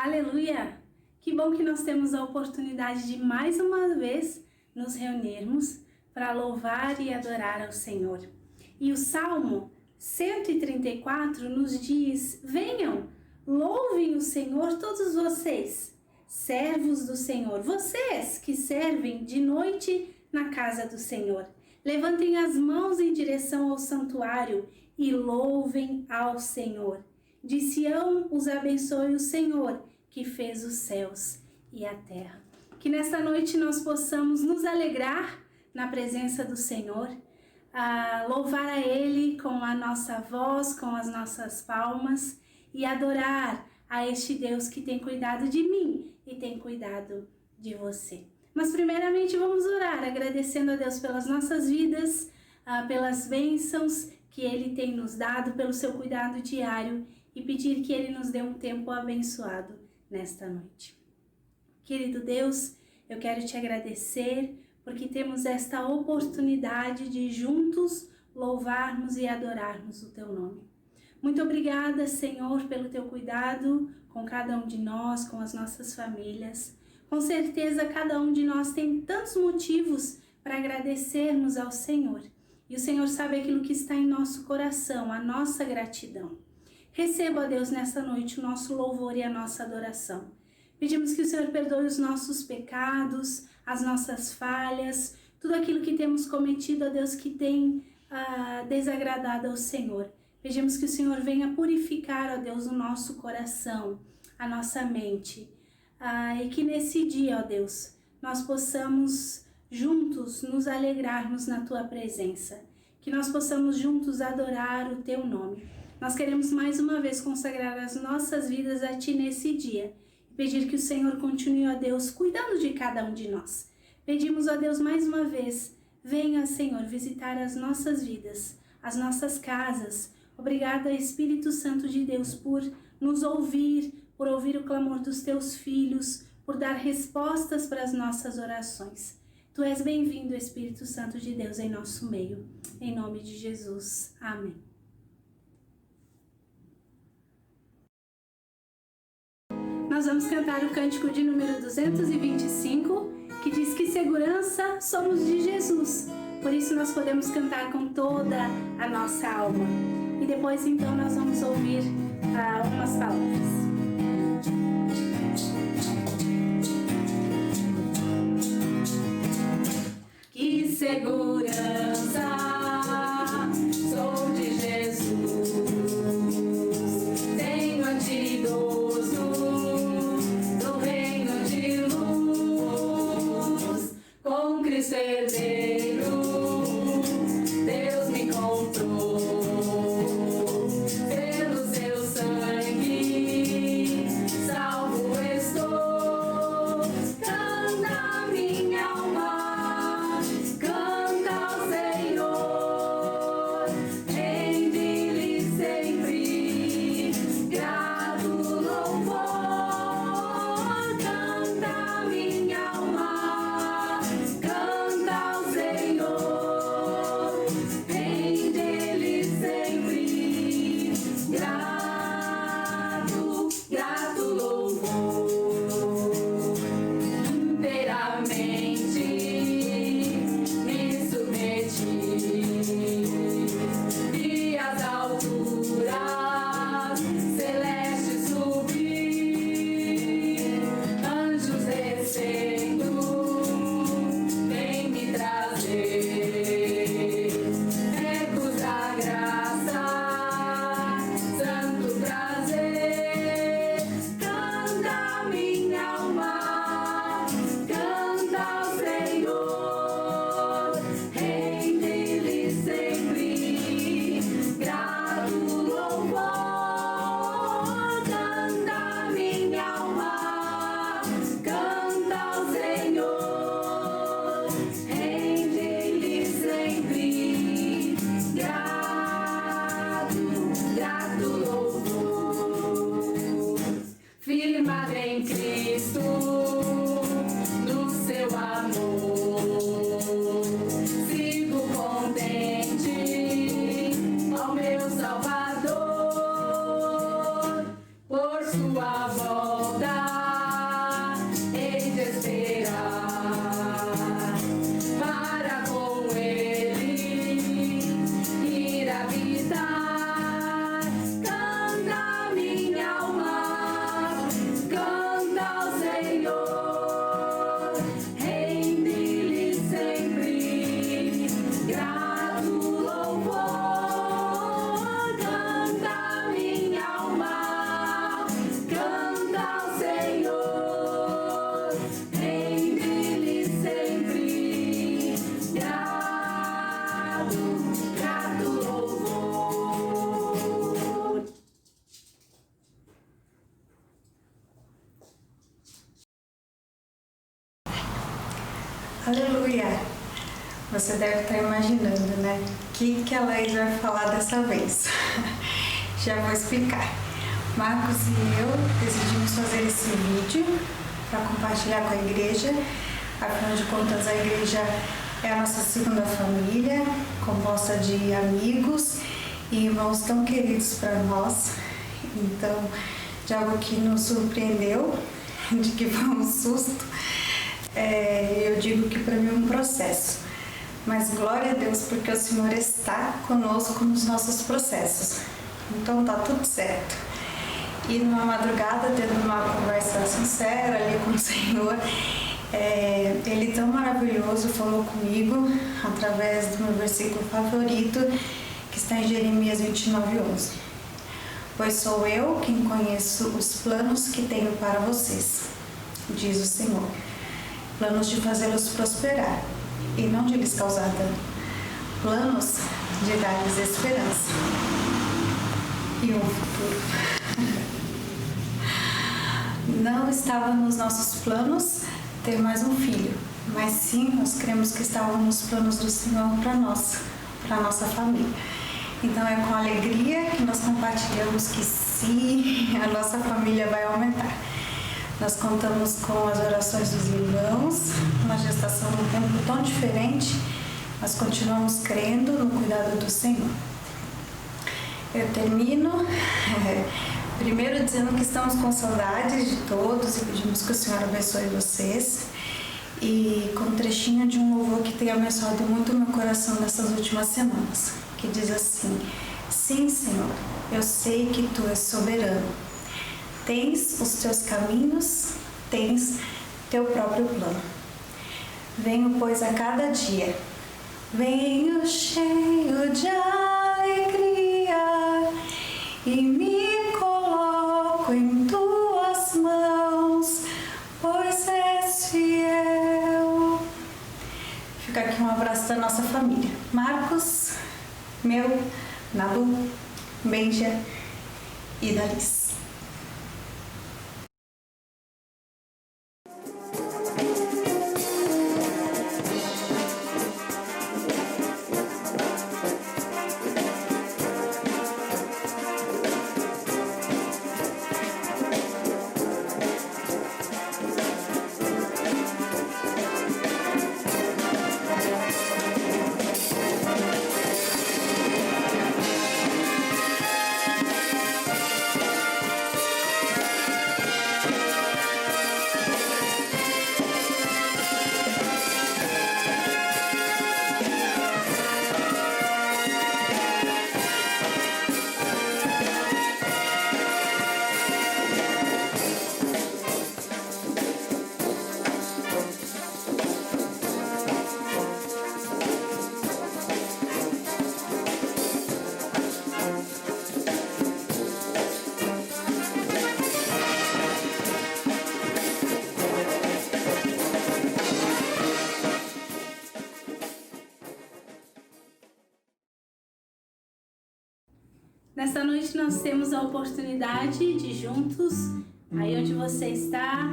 Aleluia! Que bom que nós temos a oportunidade de mais uma vez nos reunirmos para louvar e adorar ao Senhor. E o Salmo 134 nos diz: venham, louvem o Senhor todos vocês, servos do Senhor, vocês que servem de noite na casa do Senhor. Levantem as mãos em direção ao santuário e louvem ao Senhor. De Sião os abençoe o Senhor, que fez os céus e a terra. Que nesta noite nós possamos nos alegrar na presença do Senhor, louvar a Ele com a nossa voz, com as nossas palmas e adorar a este Deus que tem cuidado de mim e tem cuidado de você. Mas primeiramente vamos orar, agradecendo a Deus pelas nossas vidas, pelas bênçãos que Ele tem nos dado, pelo seu cuidado diário e pedir que Ele nos dê um tempo abençoado nesta noite. Querido Deus, eu quero te agradecer porque temos esta oportunidade de juntos louvarmos e adorarmos o teu nome. Muito obrigada, Senhor, pelo teu cuidado com cada um de nós, com as nossas famílias. Com certeza, cada um de nós tem tantos motivos para agradecermos ao Senhor. E o Senhor sabe aquilo que está em nosso coração, a nossa gratidão. Receba, Deus, nessa noite o nosso louvor e a nossa adoração. Pedimos que o Senhor perdoe os nossos pecados, as nossas falhas, tudo aquilo que temos cometido, ó Deus, que tem desagradado ao Senhor. Pedimos que o Senhor venha purificar, ó Deus, o nosso coração, a nossa mente. E que nesse dia, ó Deus, nós possamos juntos nos alegrarmos na Tua presença. Que nós possamos juntos adorar o Teu nome. Nós queremos mais uma vez consagrar as nossas vidas a Ti nesse dia e pedir que o Senhor continue, ó Deus, cuidando de cada um de nós. Pedimos, ó Deus, mais uma vez, venha, Senhor, visitar as nossas vidas, as nossas casas. Obrigada, Espírito Santo de Deus, por nos ouvir, por ouvir o clamor dos Teus filhos, por dar respostas para as nossas orações. Tu és bem-vindo, Espírito Santo de Deus, em nosso meio. Em nome de Jesus. Amém. Nós vamos cantar o cântico de número 225, que diz que segurança somos de Jesus. Por isso nós podemos cantar com toda a nossa alma. E depois então nós vamos ouvir algumas palavras. Que segurança sou de Jesus, tenho antídoto no reino de luz, com Cristo herdeiro, Deus me comprou, pelo seu sangue salvo estou. Canta minha alma, canta ao Senhor, rende-lhe sempre grato louvor. Canta minha alma, canta ao Senhor, rende-lhe sempre grato louvor. Inteiramente me submeti e às alturas celestes subi, anjos descendo vem me trazer ecos da graça, santo prazer. Canta minha alma, canta ao Senhor, rende-lhe sempre grato louvor. Canta minha alma, canta ao Senhor, rende-lhe sempre grato louvor. Firmado em Cristo, no seu amor, sigo contente ao meu Salvador, por sua volta Aleluia! Você deve estar imaginando, né? O que a Laís vai falar dessa vez? Já vou explicar. Marcos e eu decidimos fazer esse vídeo para compartilhar com a igreja. Afinal de contas, a igreja é a nossa segunda família, composta de amigos e irmãos tão queridos para nós. Então, de algo que nos surpreendeu, de que foi um susto, eu digo que para mim é um processo. Mas glória a Deus, porque o Senhor está conosco nos nossos processos. Então tá tudo certo. E numa madrugada, tendo uma conversa sincera ali com o Senhor, Ele tão maravilhoso falou comigo através do meu versículo favorito, que está em Jeremias 29:11. Pois sou eu quem conheço os planos que tenho para vocês, diz o Senhor. Planos de fazê-los prosperar e não de lhes causar dano. Planos de dar-lhes esperança e um futuro. Não estava nos nossos planos ter mais um filho, mas sim nós cremos que estava nos planos do Senhor para nós, para a nossa família. Então é com alegria que nós compartilhamos que sim, a nossa família vai aumentar. Nós contamos com as orações dos irmãos, uma gestação num tempo tão diferente, mas continuamos crendo no cuidado do Senhor. Eu termino primeiro dizendo que estamos com saudades de todos e pedimos que o Senhor abençoe vocês. E com um trechinho de um louvor que tem abençoado muito o meu coração nessas últimas semanas, que diz assim: sim, Senhor, eu sei que Tu és soberano. Tens os Teus caminhos, tens Teu próprio plano. Venho, pois, a cada dia, venho cheio de alegria e me coloco em Tuas mãos, pois és fiel. Fica aqui um abraço da nossa família. Marcos, meu, Nalu, Benja e Dalis. Nesta noite nós temos a oportunidade de juntos, aí onde você está,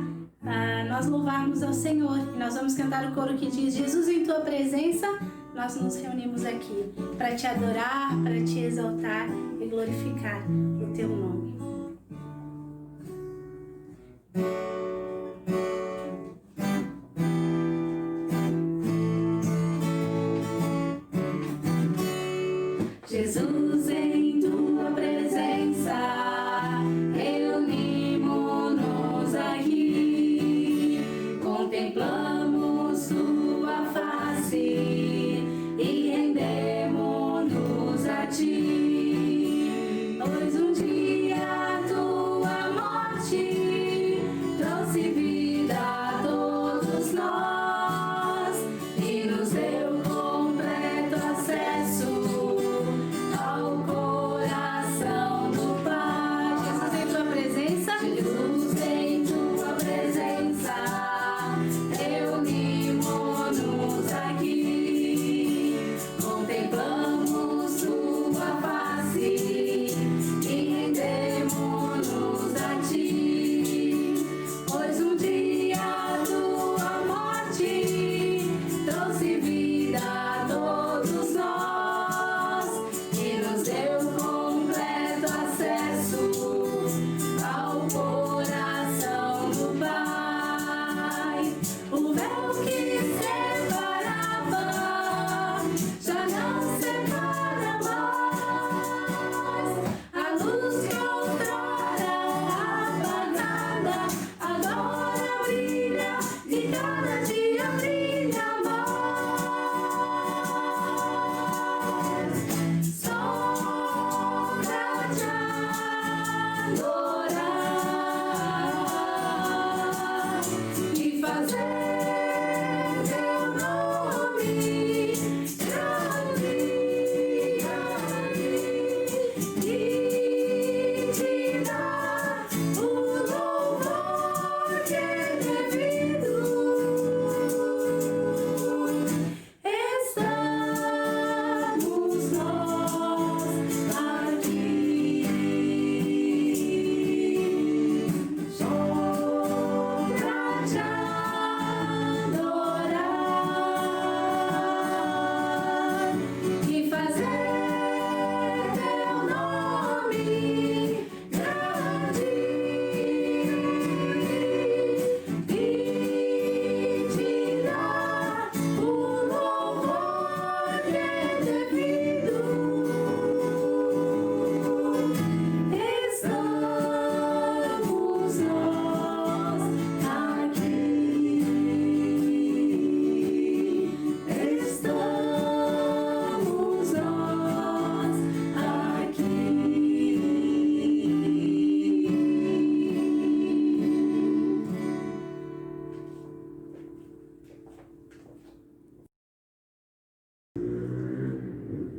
nós louvarmos ao Senhor. E nós vamos cantar o coro que diz: Jesus, em Tua presença, nós nos reunimos aqui para Te adorar, para Te exaltar e glorificar o Teu nome. Jesus, em Tua presença, reunimos-nos aqui, contemplamos Tua face e rendemos-nos a Ti, pois um dia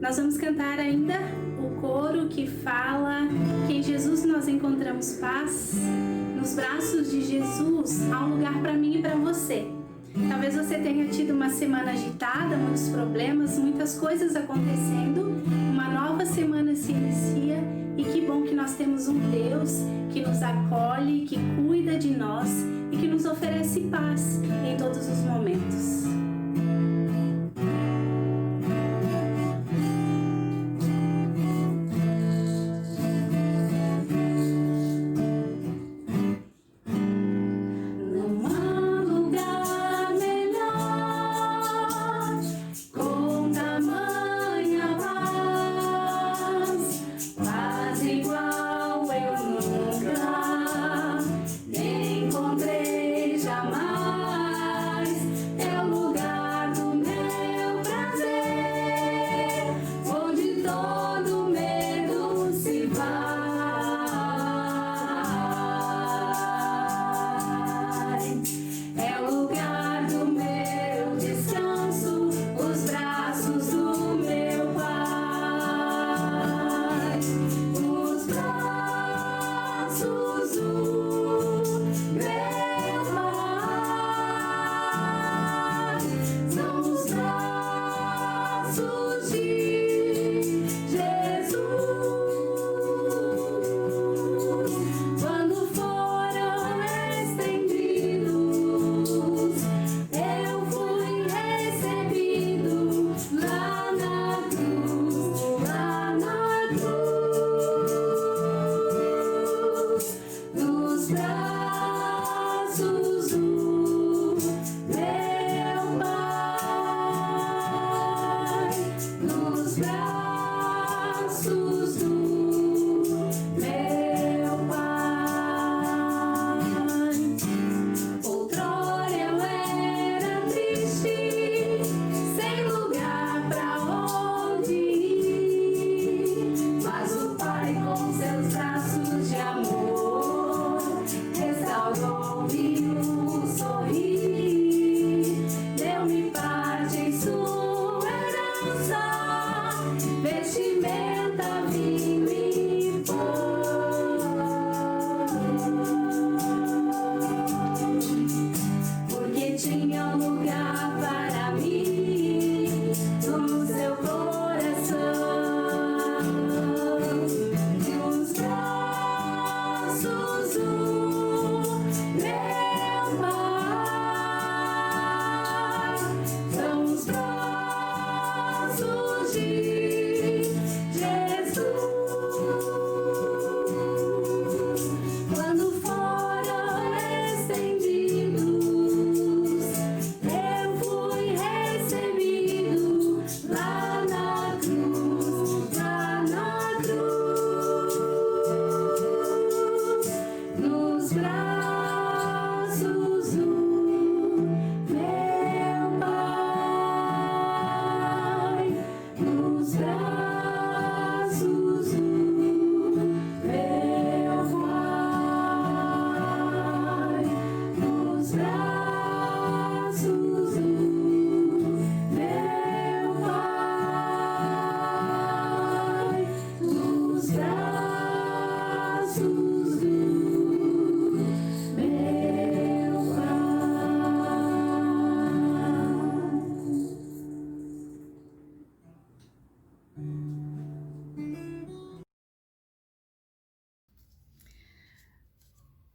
Nós vamos cantar ainda o coro que fala que em Jesus nós encontramos paz. Nos braços de Jesus há um lugar para mim e para você. Talvez você tenha tido uma semana agitada, muitos problemas, muitas coisas acontecendo. Uma nova semana se inicia e que bom que nós temos um Deus que nos acolhe, que cuida de nós e que nos oferece paz em todos os momentos.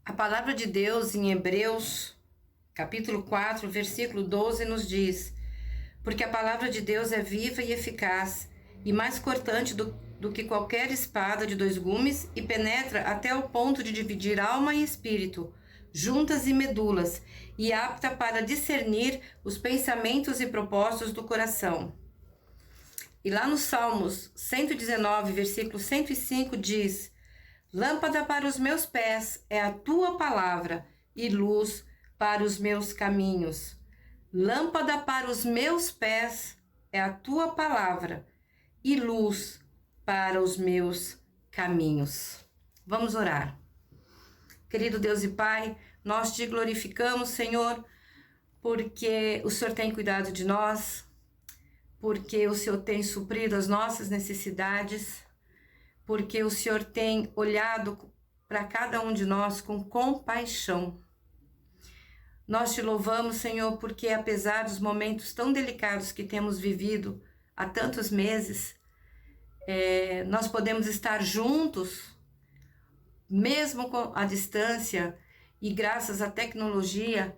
A palavra de Deus em Hebreus, capítulo 4, versículo 12, nos diz: porque a palavra de Deus é viva e eficaz, e mais cortante do que qualquer espada de dois gumes, e penetra até o ponto de dividir alma e espírito, juntas e medulas, e apta para discernir os pensamentos e propósitos do coração. E lá no Salmos 119, versículo 105, diz: lâmpada para os meus pés é a tua palavra, e luz para os meus caminhos. Lâmpada para os meus pés é a tua palavra, e luz para os meus caminhos. Vamos orar. Querido Deus e Pai, nós te glorificamos, Senhor, porque o Senhor tem cuidado de nós, porque o Senhor tem suprido as nossas necessidades, porque o Senhor tem olhado para cada um de nós com compaixão. Nós te louvamos, Senhor, porque apesar dos momentos tão delicados que temos vivido há tantos meses, nós podemos estar juntos, mesmo à distância e graças à tecnologia,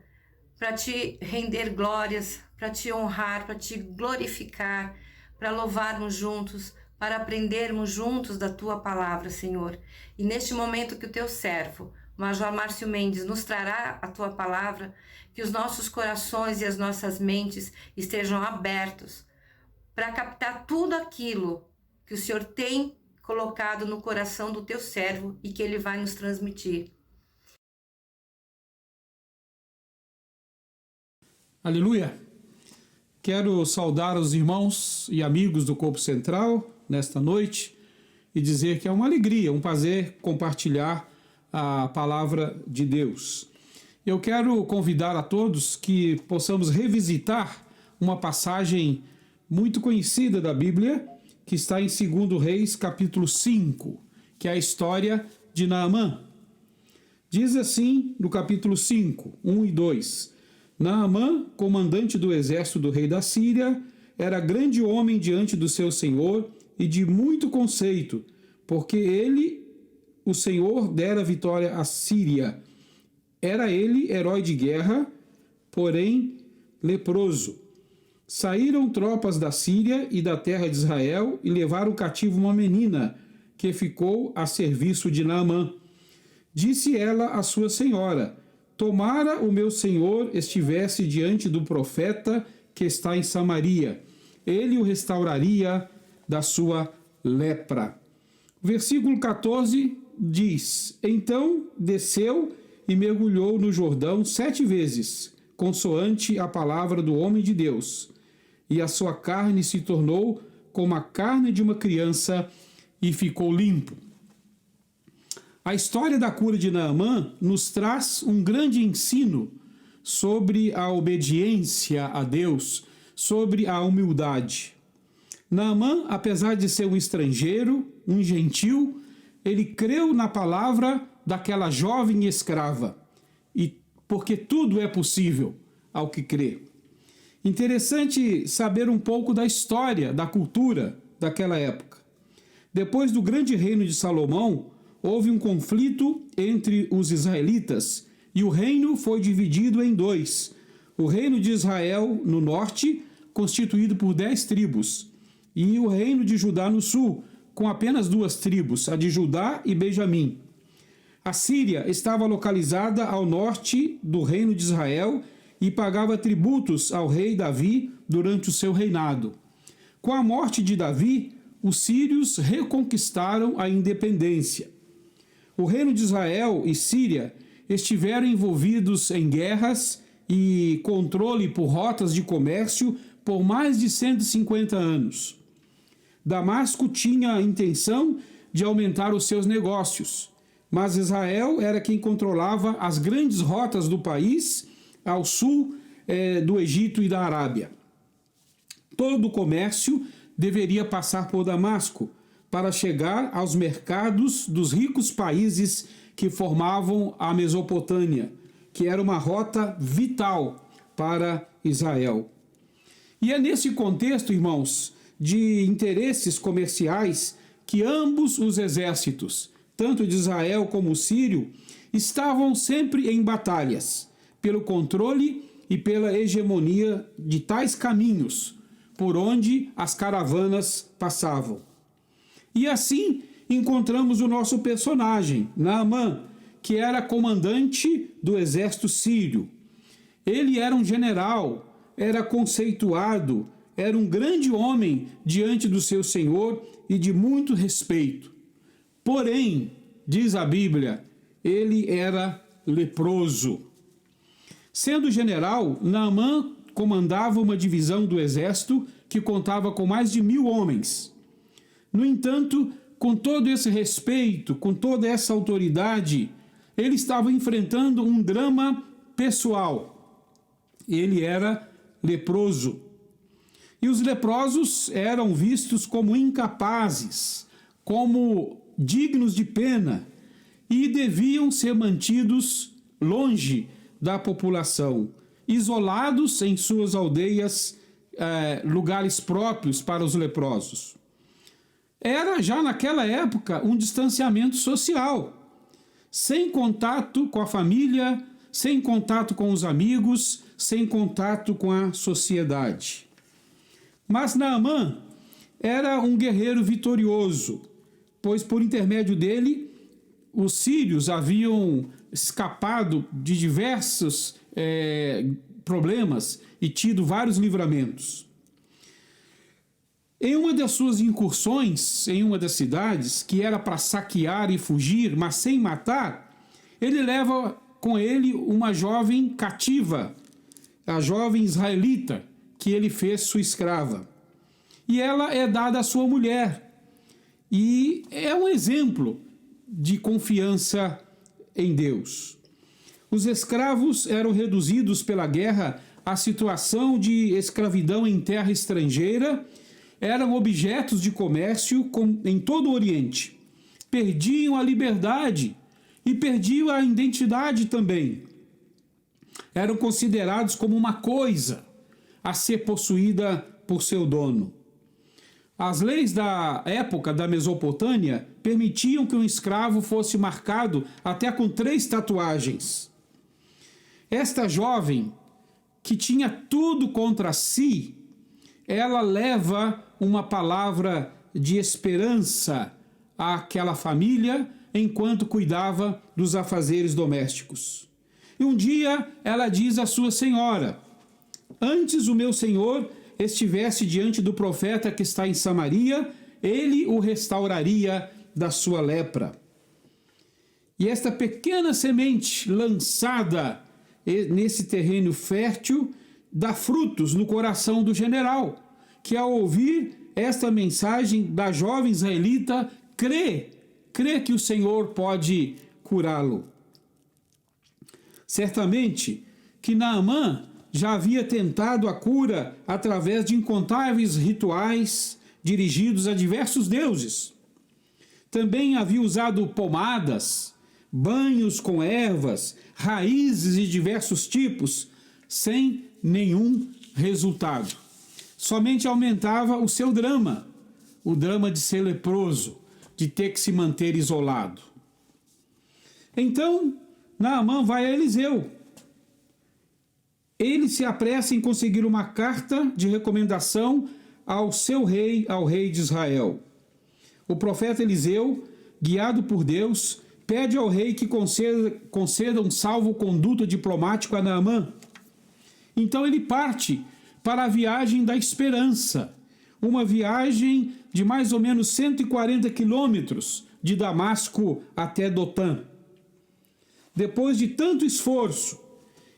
para te render glórias, para te honrar, para te glorificar, para louvarmos juntos, para aprendermos juntos da tua palavra, Senhor. E neste momento que o teu servo, Major Márcio Mendes, nos trará a tua palavra, que os nossos corações e as nossas mentes estejam abertos para captar tudo aquilo que o Senhor tem colocado no coração do teu servo e que ele vai nos transmitir. Aleluia! Quero saudar os irmãos e amigos do Corpo Central nesta noite e dizer que é uma alegria, um prazer compartilhar a palavra de Deus. Eu quero convidar a todos que possamos revisitar uma passagem muito conhecida da Bíblia, que está em 2 Reis, capítulo 5, que é a história de Naamã. Diz assim no capítulo 5, 1 e 2: Naamã, comandante do exército do rei da Síria, era grande homem diante do seu senhor e de muito conceito, porque ele, o Senhor, dera vitória à Síria. Era ele herói de guerra, porém leproso. Saíram tropas da Síria e da terra de Israel e levaram cativo uma menina, que ficou a serviço de Naamã. Disse ela à sua senhora: tomara o meu senhor estivesse diante do profeta que está em Samaria, ele o restauraria da sua lepra. Versículo 14 diz: então desceu e mergulhou no Jordão 7 vezes, consoante a palavra do homem de Deus, e a sua carne se tornou como a carne de uma criança e ficou limpo. A história da cura de Naamã nos traz um grande ensino sobre a obediência a Deus, sobre a humildade. Naamã, apesar de ser um estrangeiro, um gentil, ele creu na palavra daquela jovem escrava, e porque tudo é possível ao que crê. Interessante saber um pouco da história, da cultura daquela época. Depois do grande reino de Salomão, houve um conflito entre os israelitas e o reino foi dividido em 2. O reino de Israel no norte, constituído por 10 tribos, e o reino de Judá no sul, com apenas 2 tribos, a de Judá e Benjamim. A Síria estava localizada ao norte do reino de Israel e pagava tributos ao rei Davi durante o seu reinado. Com a morte de Davi, os sírios reconquistaram a independência. O reino de Israel e Síria estiveram envolvidos em guerras e controle por rotas de comércio por mais de 150 anos. Damasco tinha a intenção de aumentar os seus negócios, mas Israel era quem controlava as grandes rotas do país ao sul do Egito e da Arábia. Todo o comércio deveria passar por Damasco para chegar aos mercados dos ricos países que formavam a Mesopotâmia, que era uma rota vital para Israel. E é nesse contexto, irmãos, de interesses comerciais que ambos os exércitos, tanto de Israel como o sírio, estavam sempre em batalhas pelo controle e pela hegemonia de tais caminhos por onde as caravanas passavam. E assim encontramos o nosso personagem, Naamã, que era comandante do exército sírio. Ele era um general, era conceituado, era um grande homem diante do seu senhor e de muito respeito. Porém, diz a Bíblia, ele era leproso. Sendo general, Naamã comandava uma divisão do exército que contava com mais de 1000 homens. No entanto, com todo esse respeito, com toda essa autoridade, ele estava enfrentando um drama pessoal. Ele era leproso. E os leprosos eram vistos como incapazes, como dignos de pena, e deviam ser mantidos longe da população, isolados em suas aldeias, lugares próprios para os leprosos. Era já naquela época um distanciamento social, sem contato com a família, sem contato com os amigos, sem contato com a sociedade. Mas Naamã era um guerreiro vitorioso, pois por intermédio dele os sírios haviam escapado de diversos problemas e tido vários livramentos. Em uma das suas incursões, em uma das cidades, que era para saquear e fugir, mas sem matar, ele leva com ele uma jovem cativa, a jovem israelita, que ele fez sua escrava. E ela é dada à sua mulher. E é um exemplo de confiança em Deus. Os escravos eram reduzidos pela guerra à situação de escravidão em terra estrangeira, eram objetos de comércio em todo o Oriente. Perdiam a liberdade e perdiam a identidade também. Eram considerados como uma coisa a ser possuída por seu dono. As leis da época da Mesopotâmia permitiam que um escravo fosse marcado até com 3 tatuagens. Esta jovem, que tinha tudo contra si, ela leva uma palavra de esperança àquela família enquanto cuidava dos afazeres domésticos. E um dia ela diz à sua senhora: antes o meu senhor estivesse diante do profeta que está em Samaria, ele o restauraria da sua lepra. E esta pequena semente lançada nesse terreno fértil dá frutos no coração do general, que ao ouvir esta mensagem da jovem israelita, crê que o Senhor pode curá-lo. Certamente que Naamã já havia tentado a cura através de incontáveis rituais dirigidos a diversos deuses. Também havia usado pomadas, banhos com ervas, raízes de diversos tipos, sem nenhum resultado. Somente aumentava o seu drama, o drama de ser leproso, de ter que se manter isolado. Então, Naamã vai a Eliseu. Ele se apressa em conseguir uma carta de recomendação ao seu rei, ao rei de Israel. O profeta Eliseu, guiado por Deus, pede ao rei que conceda um salvo-conduto diplomático a Naamã. Então ele parte para a viagem da esperança, uma viagem de mais ou menos 140 quilômetros de Damasco até Dotã. Depois de tanto esforço,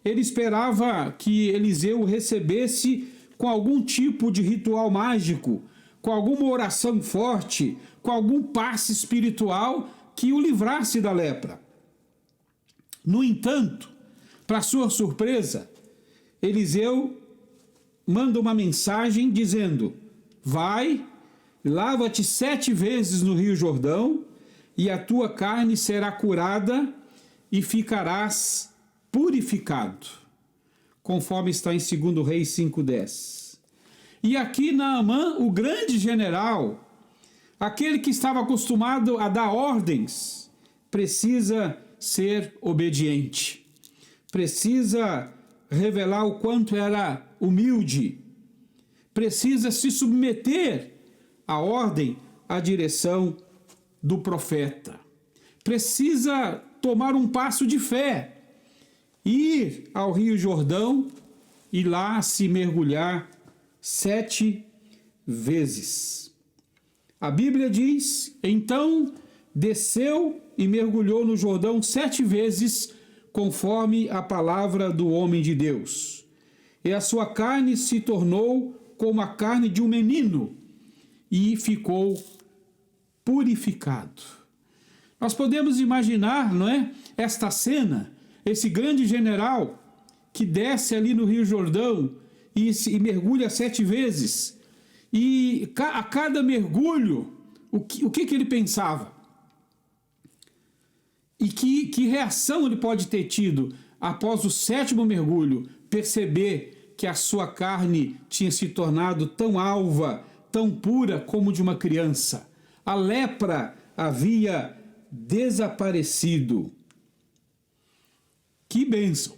ele esperava que Eliseu o recebesse com algum tipo de ritual mágico, com alguma oração forte, com algum passe espiritual que o livrasse da lepra. No entanto, para sua surpresa, Eliseu manda uma mensagem dizendo: vai, lava-te 7 vezes no Rio Jordão, e a tua carne será curada e ficarás purificado, conforme está em 2 Reis 5:10. E aqui Naamã, o grande general, aquele que estava acostumado a dar ordens, precisa ser obediente, precisa revelar o quanto era humilde, precisa se submeter à ordem, à direção do profeta, precisa tomar um passo de fé, ir ao Rio Jordão e lá se mergulhar 7 vezes. A Bíblia diz: então desceu e mergulhou no Jordão 7 vezes, conforme a palavra do homem de Deus. E a sua carne se tornou como a carne de um menino e ficou purificado. Nós podemos imaginar, não é, esta cena, esse grande general que desce ali no Rio Jordão e mergulha 7 vezes. E a cada mergulho, o que ele pensava? E que reação ele pode ter tido após o 7º mergulho, perceber que a sua carne tinha se tornado tão alva, tão pura como de uma criança. A lepra havia desaparecido. Que bênção!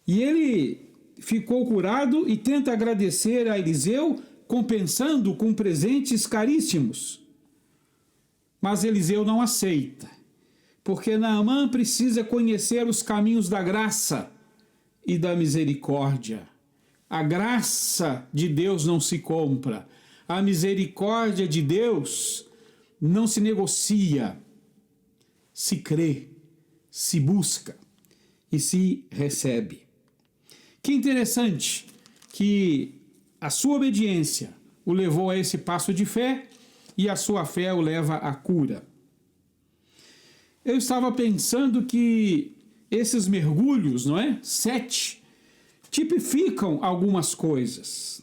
E ele ficou curado e tenta agradecer a Eliseu, compensando com presentes caríssimos. Mas Eliseu não aceita, porque Naamã precisa conhecer os caminhos da graça e da misericórdia. A graça de Deus não se compra, a misericórdia de Deus não se negocia, se crê, se busca e se recebe. Que interessante que a sua obediência o levou a esse passo de fé e a sua fé o leva à cura. Eu estava pensando que esses mergulhos, 7, tipificam algumas coisas.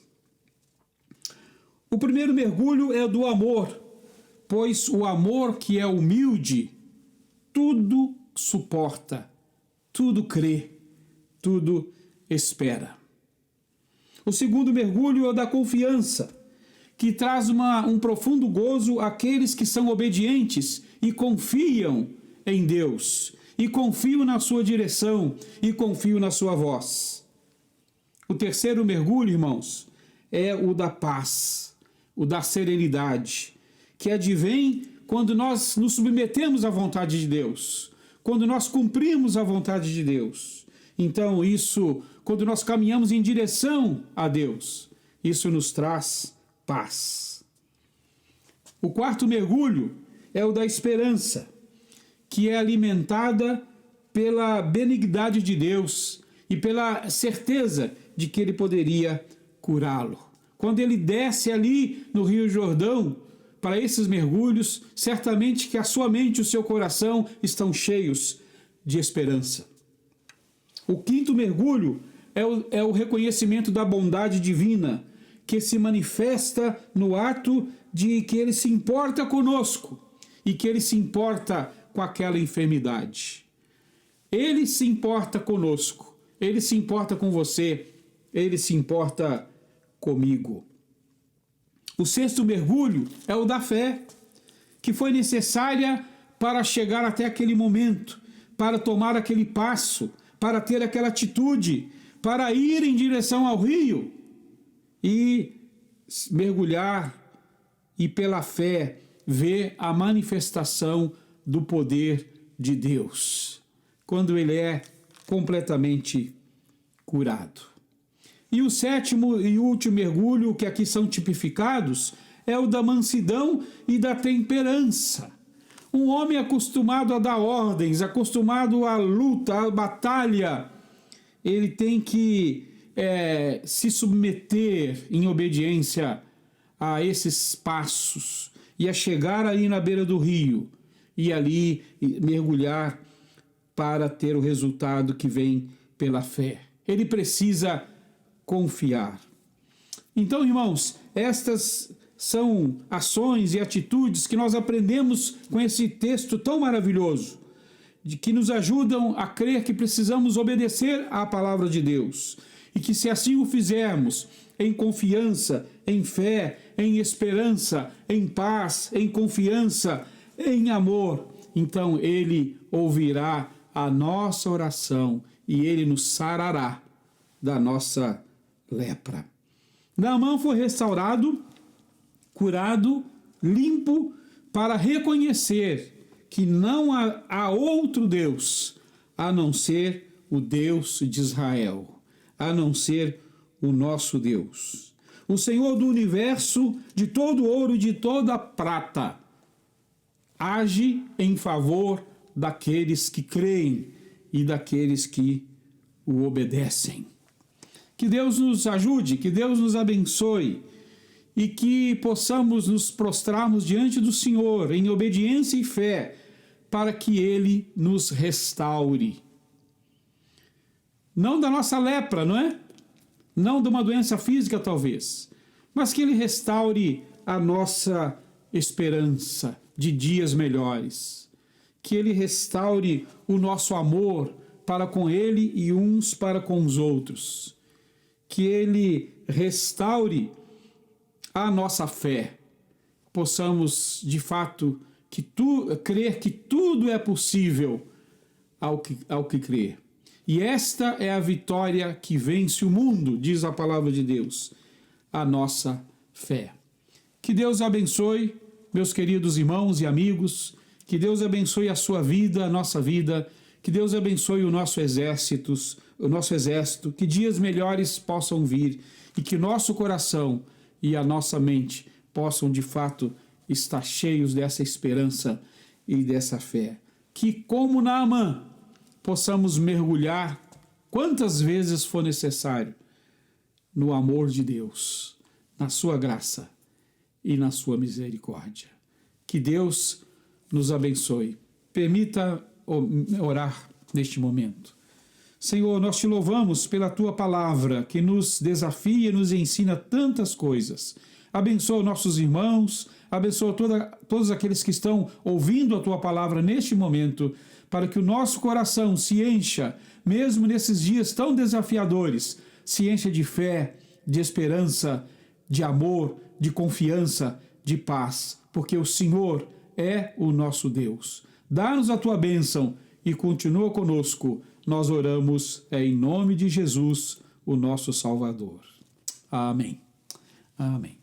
O primeiro mergulho é o do amor, pois o amor que é humilde, tudo suporta, tudo crê, tudo espera. O segundo mergulho é o da confiança, que traz um profundo gozo àqueles que são obedientes e confiam em Deus, e confiam na sua direção, e confiam na sua voz. O terceiro mergulho, irmãos, é o da paz, o da serenidade, que advém quando nós nos submetemos à vontade de Deus, quando nós cumprimos a vontade de Deus. Então, quando nós caminhamos em direção a Deus, isso nos traz paz. O quarto mergulho é o da esperança, que é alimentada pela benignidade de Deus e pela certeza de que ele poderia curá-lo. Quando ele desce ali no Rio Jordão para esses mergulhos, certamente que a sua mente e o seu coração estão cheios de esperança. O quinto mergulho é o reconhecimento da bondade divina, que se manifesta no ato de que ele se importa conosco e que ele se importa com aquela enfermidade. Ele se importa conosco, ele se importa com você, ele se importa comigo. O sexto mergulho é o da fé, que foi necessária para chegar até aquele momento, para tomar aquele passo, para ter aquela atitude, para ir em direção ao rio e mergulhar e pela fé ver a manifestação do poder de Deus, quando ele é completamente curado. E o sétimo e último mergulho, que aqui são tipificados, é o da mansidão e da temperança. Um homem acostumado a dar ordens, acostumado à luta, à batalha, ele tem que se submeter em obediência a esses passos e a chegar ali na beira do rio e ali mergulhar para ter o resultado que vem pela fé. Ele precisa confiar. Então, irmãos, estas são ações e atitudes que nós aprendemos com esse texto tão maravilhoso, de que nos ajudam a crer que precisamos obedecer à palavra de Deus, e que se assim o fizermos, em confiança, em fé, em esperança, em paz, em confiança, em amor, então ele ouvirá a nossa oração e ele nos sarará da nossa lepra. Naamã foi restaurado, curado, limpo, para reconhecer que não há outro Deus a não ser o Deus de Israel, a não ser o nosso Deus. O Senhor do universo, de todo ouro e de toda prata, age em favor daqueles que creem e daqueles que o obedecem. Que Deus nos ajude, que Deus nos abençoe e que possamos nos prostrarmos diante do Senhor em obediência e fé para que Ele nos restaure. Não da nossa lepra, não é? não de uma doença física talvez, mas que Ele restaure a nossa esperança de dias melhores, que Ele restaure o nosso amor para com Ele e uns para com os outros, que Ele restaure a nossa fé, possamos de fato crer que tudo é possível ao que crer. E esta é a vitória que vence o mundo, diz a palavra de Deus, a nossa fé. Que Deus abençoe, meus queridos irmãos e amigos, que Deus abençoe a sua vida, a nossa vida, que Deus abençoe o nosso exército, que dias melhores possam vir e que nosso coração e a nossa mente possam de fato estar cheios dessa esperança e dessa fé. Que, como Naamã, possamos mergulhar quantas vezes for necessário no amor de Deus, na sua graça e na sua misericórdia. Que Deus nos abençoe. Permita orar neste momento. Senhor, nós te louvamos pela tua palavra que nos desafia e nos ensina tantas coisas. Abençoa nossos irmãos, abençoa todos aqueles que estão ouvindo a tua palavra neste momento, para que o nosso coração se encha, mesmo nesses dias tão desafiadores, se encha de fé, de esperança, de amor, de confiança, de paz, porque o Senhor é o nosso Deus. Dá-nos a tua bênção e continua conosco. Nós oramos em nome de Jesus, o nosso Salvador. Amém. Amém.